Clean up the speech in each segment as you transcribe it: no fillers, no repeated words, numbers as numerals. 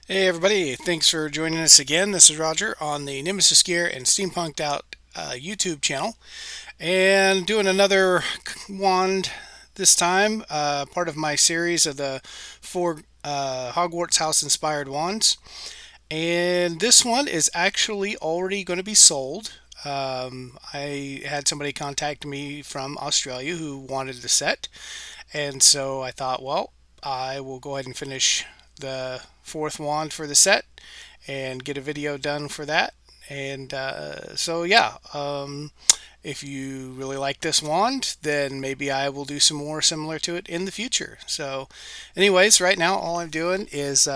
Hey everybody, thanks for joining us again. This is Roger on the Nemesis Gear and Steampunked Out YouTube channel, and doing another wand this time, part of my series of the four Hogwarts House Inspired Wands. And this one is actually already going to be sold. I had somebody contact me from Australia who wanted the set, and so I thought, well, I will go ahead and finish the fourth wand for the set and get a video done for that. And so, yeah, if you really like this wand, then maybe I will do some more similar to it in the future. So, anyways, right now, all I'm doing is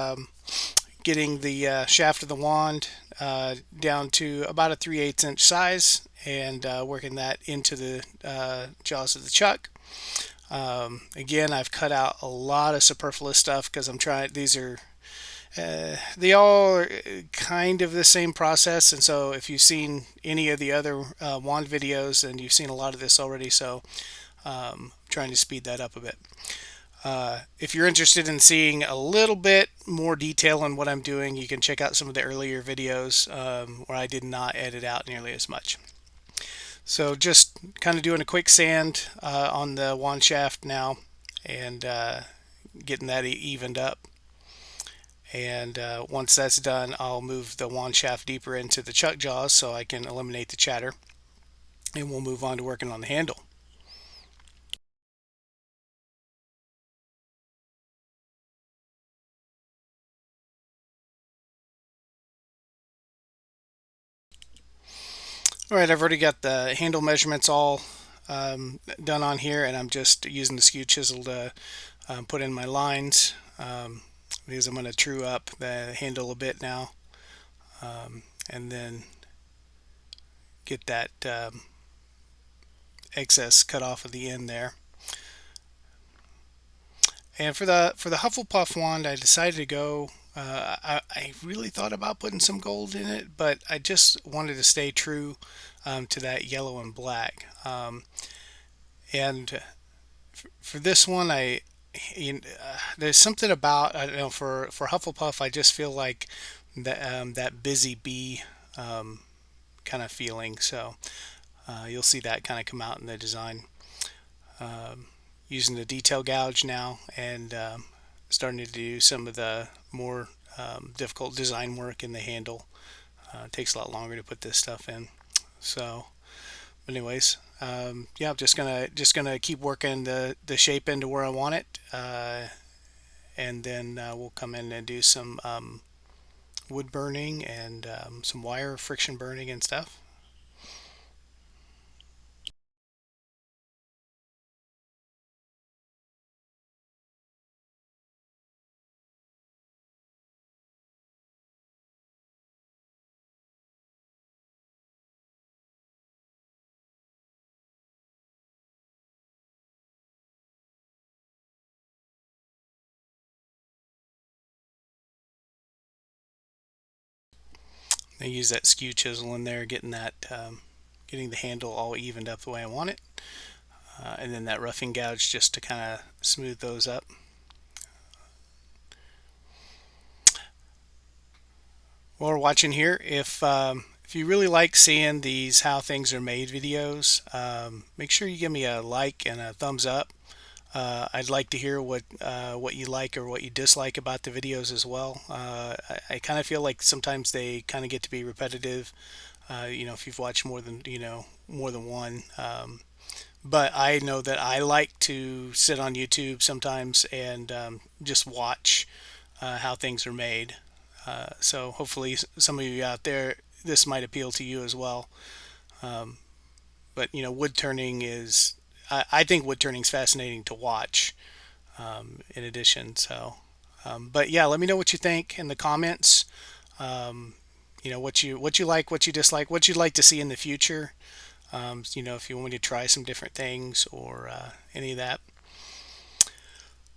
getting the shaft of the wand down to about a 3/8 inch size and working that into the jaws of the chuck. Again, I've cut out a lot of superfluous stuff because I'm trying. These are they all are kind of the same process, and so if you've seen any of the other wand videos, then you've seen a lot of this already. So trying to speed that up a bit. If you're interested in seeing a little bit more detail on what I'm doing, you can check out some of the earlier videos where I did not edit out nearly as much. So just kind of doing a quick sand on the wand shaft now and getting that evened up. And once that's done, I'll move the wand shaft deeper into the chuck jaws so I can eliminate the chatter. And we'll move on to working on the handle. All right, I've already got the handle measurements all done on here, and I'm just using the skew chisel to put in my lines because I'm going to true up the handle a bit now, and then get that excess cut off of the end there. And for the Hufflepuff wand, I decided to go. I really thought about putting some gold in it, but I just wanted to stay true to that yellow and black. And for this one, there's something about, I don't know, for Hufflepuff, I just feel like that busy bee kind of feeling. So you'll see that kind of come out in the design. Using the detail gouge now and starting to do some of the more difficult design work in the handle. It takes a lot longer to put this stuff in. So, anyways, yeah, I'm just gonna keep working the shape into where I want it, and then we'll come in and do some wood burning and some wire friction burning and stuff. I use that skew chisel in there, getting the handle all evened up the way I want it, and then that roughing gouge just to kind of smooth those up. While we're watching here, if you really like seeing these how things are made videos, make sure you give me a like and a thumbs up. I'd like to hear what you like or what you dislike about the videos as well. I kind of feel like sometimes they kind of get to be repetitive. If you've watched more than one. But I know that I like to sit on YouTube sometimes and just watch how things are made. So hopefully some of you out there, this might appeal to you as well. But wood turning is, I think wood turning is fascinating to watch. In addition, so, but yeah, let me know what you think in the comments. What you like, what you dislike, what you'd like to see in the future. If you want me to try some different things or any of that.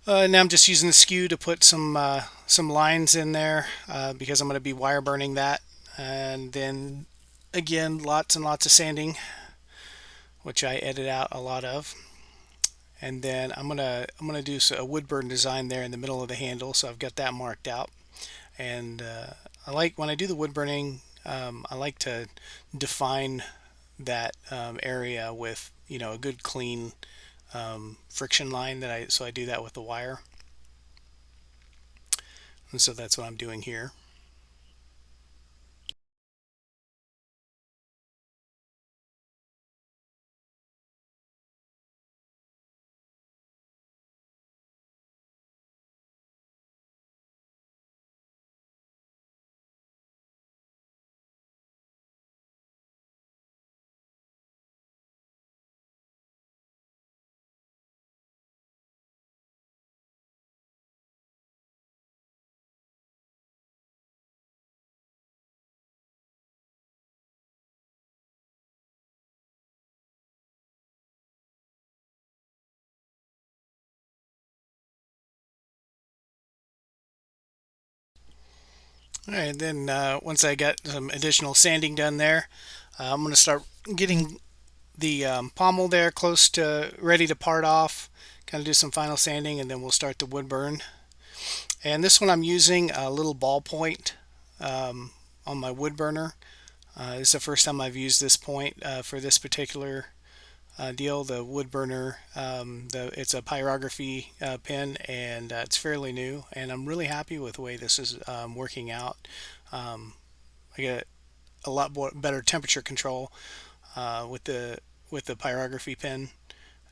Now I'm just using the skew to put some lines in there because I'm going to be wire burning that, and then again lots and lots of sanding, which I edit out a lot of, and then I'm gonna do a wood burn design there in the middle of the handle, so I've got that marked out, And I like when I do the wood burning, I like to define that area with a good clean friction line so I do that with the wire, and so that's what I'm doing here. All right, then once I got some additional sanding done there, I'm going to start getting the pommel there close to ready to part off, kind of do some final sanding, and then we'll start the wood burn. And this one I'm using a little ballpoint on my wood burner. This is the first time I've used this point for this particular deal. The wood burner, it's a Pyrography pen, and it's fairly new, and I'm really happy with the way this is working out. Um, I get a lot more, better temperature control with the Pyrography pen,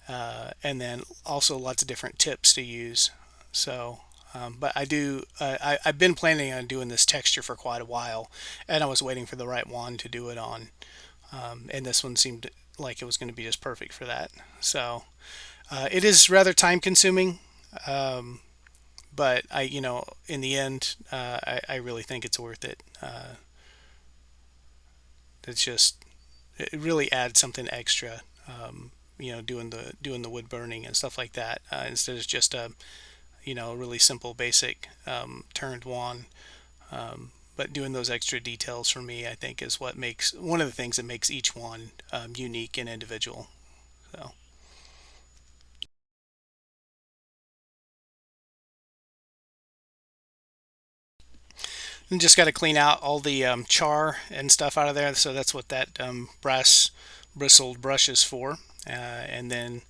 and then also lots of different tips to use. So, but I've been planning on doing this texture for quite a while, and I was waiting for the right wand to do it on. And this one seemed like it was going to be just perfect for that. So, it is rather time consuming, but in the end, I really think it's worth it. It's just, it really adds something extra. Doing the wood burning and stuff like that, instead of just a really simple basic turned wand. But doing those extra details for me, I think, is what makes one of the things that makes each one unique and individual. So, and just got to clean out all the char and stuff out of there. So that's what that brass bristled brush is for. And then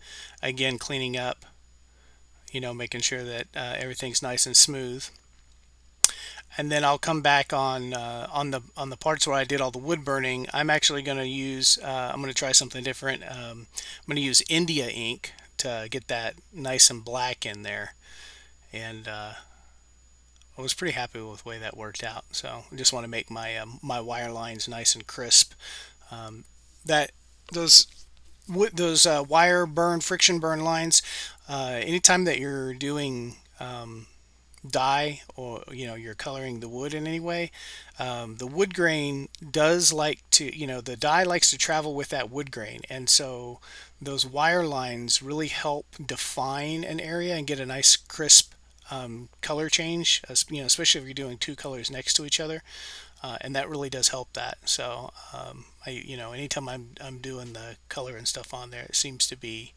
again, cleaning up, making sure that everything's nice and smooth. And then I'll come back on the parts where I did all the wood burning. I'm actually going to use I'm going to try something different. I'm going to use India ink to get that nice and black in there, and I was pretty happy with the way that worked out. So I just want to make my wire lines nice and crisp. That those those wire burn friction burn lines. Anytime that you're doing dye, or you're coloring the wood in any way, the wood grain does like to, the dye likes to travel with that wood grain, and so those wire lines really help define an area and get a nice crisp color change, especially if you're doing two colors next to each other, and that really does help that. So anytime I'm doing the color and stuff on there, it seems to be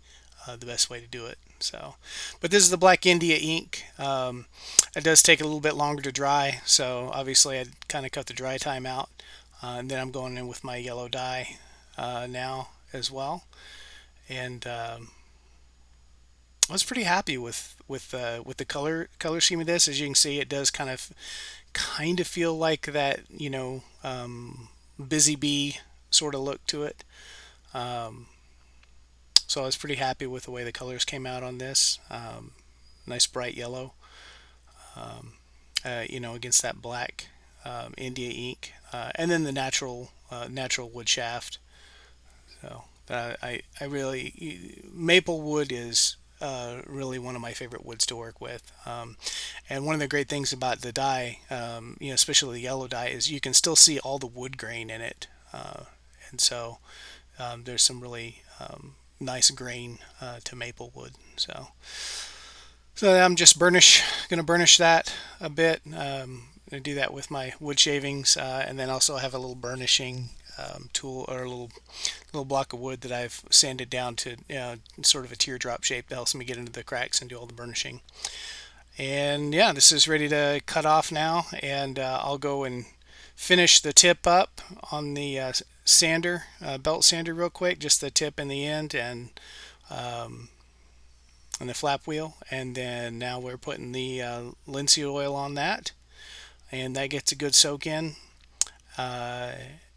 the best way to do it. So, but this is the Black India ink. It does take a little bit longer to dry, so obviously I kind of cut the dry time out, and then I'm going in with my yellow dye now as well, and I was pretty happy with the color scheme of this. As you can see, it does kind of feel like that, busy bee sort of look to it. Um, so I was pretty happy with the way the colors came out on this. Nice bright yellow, against that black India ink, and then the natural wood shaft. So I really, maple wood is really one of my favorite woods to work with. And one of the great things about the dye, especially the yellow dye, is you can still see all the wood grain in it. And so there's some really nice grain to maple wood. So I'm just going to burnish that a bit. I do that with my wood shavings, and then also have a little burnishing tool, or a little block of wood that I've sanded down to sort of a teardrop shape that helps me get into the cracks and do all the burnishing. And yeah, this is ready to cut off now, and I'll go and finish the tip up on the sander, belt sander real quick, just the tip and the end, um, and the flap wheel. And then now we're putting the linseed oil on that, and that gets a good soak in uh,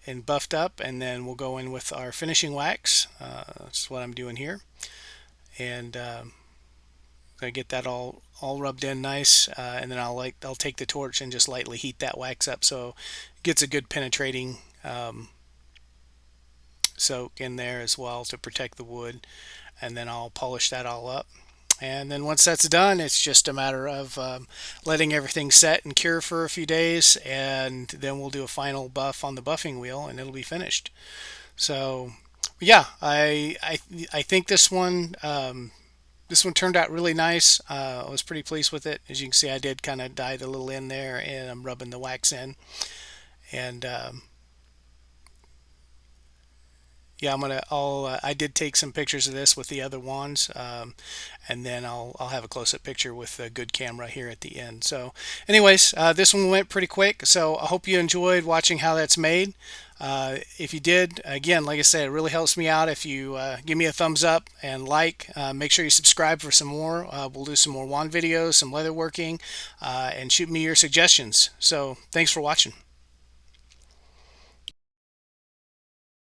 and buffed up. And then we'll go in with our finishing wax. That's what I'm doing here, and I get that all rubbed in nice, and then I'll take the torch and just lightly heat that wax up so it gets a good penetrating soak in there as well to protect the wood. And then I'll polish that all up. And then once that's done, it's just a matter of letting everything set and cure for a few days, and then we'll do a final buff on the buffing wheel, and it'll be finished. So, yeah, I think this one turned out really nice. I was pretty pleased with it. As you can see, I did kind of dye the little end there, and I'm rubbing the wax in. And yeah, I did take some pictures of this with the other wands, and then I'll have a close-up picture with a good camera here at the end. So, anyways, this one went pretty quick. So I hope you enjoyed watching how that's made. If you did, again, like I said, it really helps me out if you give me a thumbs up and like. Make sure you subscribe for some more. We'll do some more wand videos, some leatherworking, and shoot me your suggestions. So, thanks for watching.